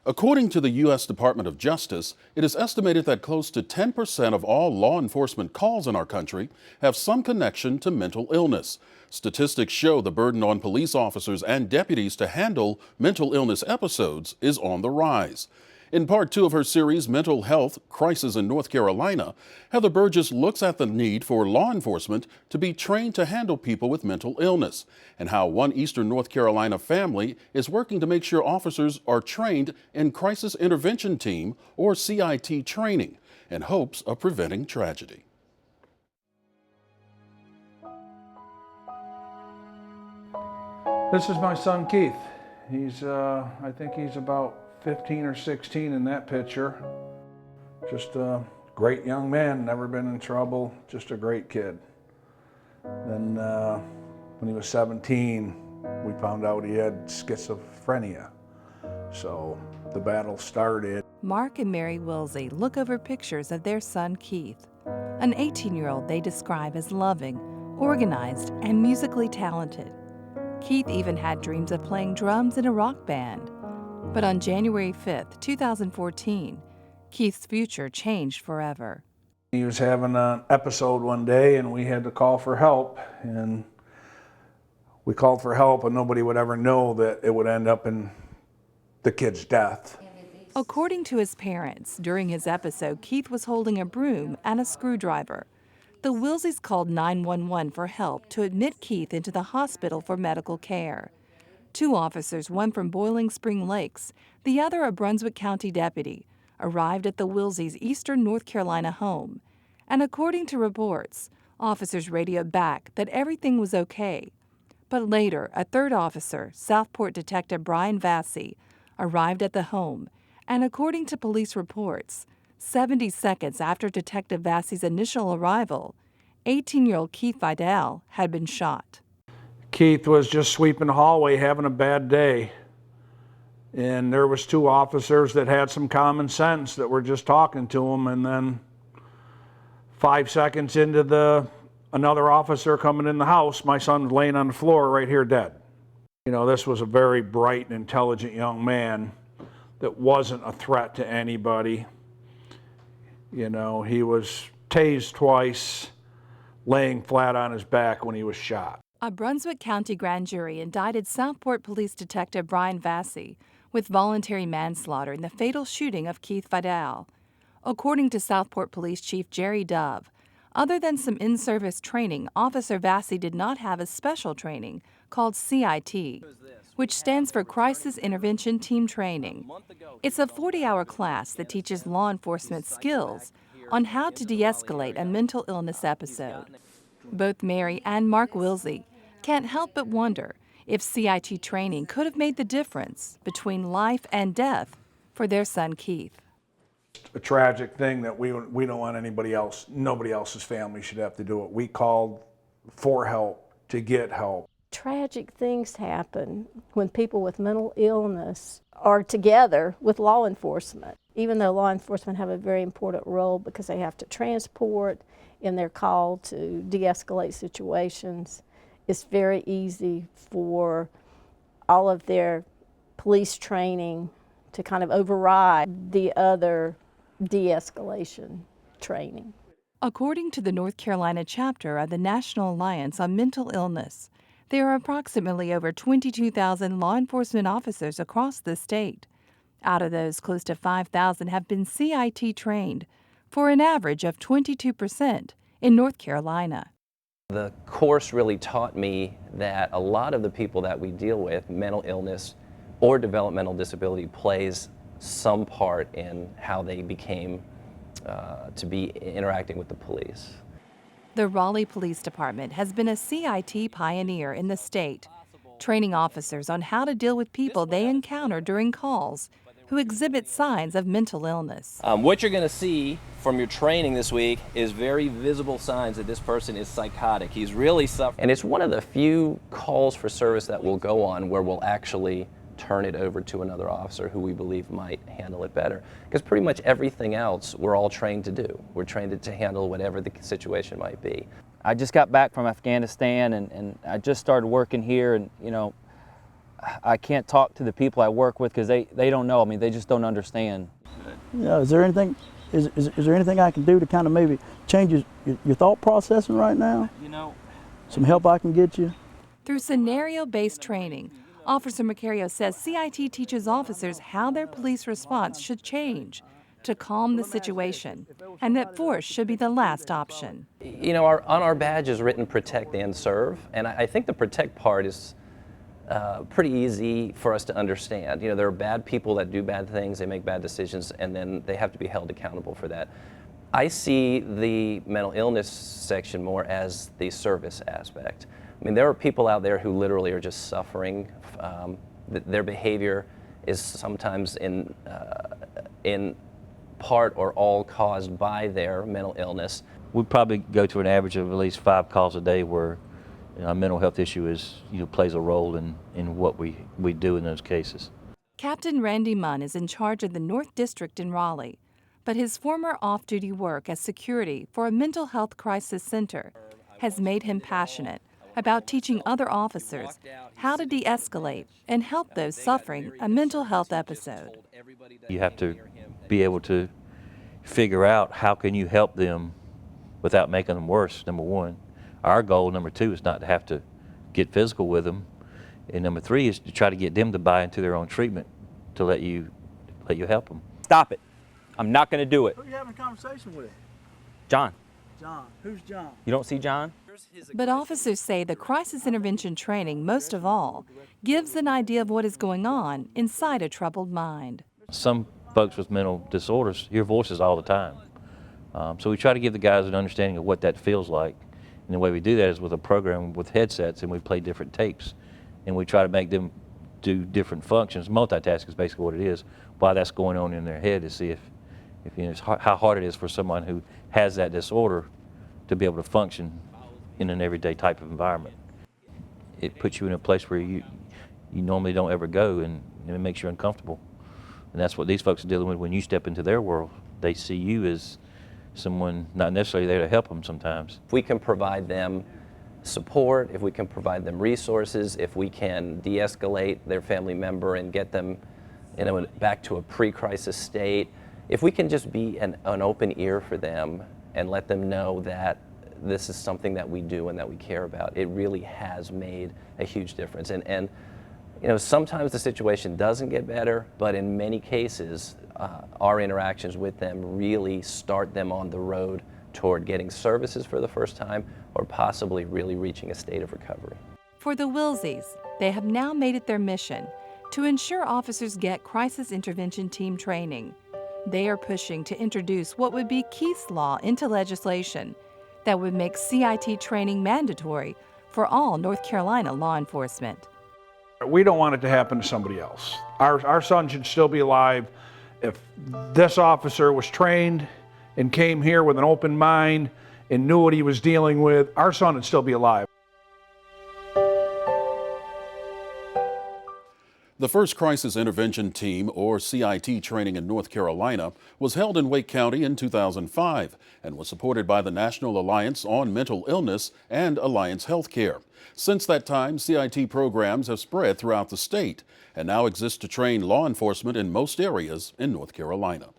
According to the U.S. Department of Justice, it is estimated that close to 10% of all law enforcement calls in our country have some connection to mental illness. Statistics show the burden on police officers and deputies to handle mental illness episodes is on the rise. In part 2 of her series, Mental Health Crisis in North Carolina, Heather Burgess looks at the need for law enforcement to be trained to handle people with mental illness and how one Eastern North Carolina family is working to make sure officers are trained in Crisis Intervention Team or CIT training in hopes of preventing tragedy. This is my son Keith. He's, I think he's about 15 or 16 in that picture. Just a great young man, never been in trouble, just a great kid. Then when he was 17, we found out he had schizophrenia. So the battle started. Mark and Mary Wilsey look over pictures of their son Keith, an 18-year-old they describe as loving, organized, and musically talented. Keith even had dreams of playing drums in a rock band. But on January 5th, 2014, Keith's future changed forever. He was having an episode one day and we had to call for help. And we called for help and nobody would ever know that it would end up in the kid's death. According to his parents, during his episode, Keith was holding a broom and a screwdriver. The Wilseys called 911 for help to admit Keith into the hospital for medical care. 2 officers, one from Boiling Spring Lakes, the other a Brunswick County deputy, arrived at the Wilseys' Eastern North Carolina home. And according to reports, officers radioed back that everything was okay. But later, a 3rd officer, Southport Detective Brian Vassy, arrived at the home. And according to police reports, 70 seconds after Detective Vassy's initial arrival, 18-year-old Keith Vidal had been shot. Keith was just sweeping the hallway having a bad day. And there was 2 officers that had some common sense that were just talking to him, and then 5 seconds into another officer coming in the house, my son was laying on the floor right here dead. You know, this was a very bright and intelligent young man that wasn't a threat to anybody. You know, he was tased twice, laying flat on his back when he was shot. A Brunswick County grand jury indicted Southport Police Detective Brian Vassy with voluntary manslaughter in the fatal shooting of Keith Vidal. According to Southport Police Chief Jerry Dove, other than some in-service training, Officer Vassy did not have a special training called CIT, which stands for Crisis Intervention Team Training. It's a 40-hour class that teaches law enforcement skills on how to de-escalate a mental illness episode. Both Mary and Mark Wilsey can't help but wonder if CIT training could have made the difference between life and death for their son Keith. A tragic thing that we don't want nobody else's family should have to do it. We called for help to get help. Tragic things happen when people with mental illness are together with law enforcement. Even though law enforcement have a very important role because they have to transport in their call to de-escalate situations, it's very easy for all of their police training to kind of override the other de-escalation training. According to the North Carolina chapter of the National Alliance on Mental Illness, there are approximately over 22,000 law enforcement officers across the state. Out of those, close to 5,000 have been CIT trained, for an average of 22% in North Carolina. The course really taught me that a lot of the people that we deal with, mental illness or developmental disability, plays some part in how they became to be interacting with the police. The Raleigh Police Department has been a CIT pioneer in the state, training officers on how to deal with people they encounter during calls who exhibit signs of mental illness. What you're going to see from your training this week is very visible signs that this person is psychotic. He's really suffering. And it's one of the few calls for service that we'll go on where we'll actually turn it over to another officer who we believe might handle it better. Because pretty much everything else we're all trained to do. We're trained to handle whatever the situation might be. I just got back from Afghanistan and I just started working here, and you know, I can't talk to the people I work with because they don't know. I mean, they just don't understand. Yeah, is there anything I can do to kind of maybe change your thought processing right now? You know, Some help I can get you? Through scenario-based training, Officer Macario says CIT teaches officers how their police response should change to calm the situation, and that force should be the last option. You know, on our badge is written protect and serve, and I think the protect part is pretty easy for us to understand. You know, there are bad people that do bad things, they make bad decisions, and then they have to be held accountable for that. I see the mental illness section more as the service aspect. I mean, there are people out there who literally are just suffering. Their behavior is sometimes in part or all caused by their mental illness. We probably go to an average of at least 5 calls a day where a mental health issue plays a role in what we do in those cases. Captain Randy Munn is in charge of the North District in Raleigh, but his former off-duty work as security for a mental health crisis center has made him passionate about teaching other officers how to de-escalate and help those suffering a mental health episode. You have to be able to figure out how can you help them without making them worse, number one. Our goal, number 2, is not to have to get physical with them. And number 3 is to try to get them to buy into their own treatment to let you help them. stop it. I'm not going to do it. Who are you having a conversation with? John, John. Who's John? you don't see John? But officers say the crisis intervention training, most of all, gives an idea of what is going on inside a troubled mind. Some folks with mental disorders hear voices all the time. So we try to give the guys an understanding of what that feels like. And the way we do that is with a program with headsets, and we play different tapes. And we try to make them do different functions. Multitask is basically what it is, while that's going on in their head, to see if you know, how hard it is for someone who has that disorder to be able to function in an everyday type of environment. It puts you in a place where you normally don't ever go, and it makes you uncomfortable. And that's what these folks are dealing with when you step into their world. They see you as someone not necessarily there to help them sometimes. If we can provide them support, if we can provide them resources, if we can de-escalate their family member and get them back to a pre-crisis state, if we can just be an open ear for them and let them know that this is something that we do and that we care about, it really has made a huge difference. And you know, sometimes the situation doesn't get better, but in many cases, our interactions with them really start them on the road toward getting services for the first time, or possibly really reaching a state of recovery. For the Wilsies, they have now made it their mission to ensure officers get crisis intervention team training. They are pushing to introduce what would be Keith's Law into legislation that would make CIT training mandatory for all North Carolina law enforcement. We don't want it to happen to somebody else. Our son should still be alive. If this officer was trained and came here with an open mind and knew what he was dealing with, our son would still be alive. The first Crisis Intervention Team, or CIT, training in North Carolina was held in Wake County in 2005 and was supported by the National Alliance on Mental Illness and Alliance Healthcare. Since that time, CIT programs have spread throughout the state and now exist to train law enforcement in most areas in North Carolina.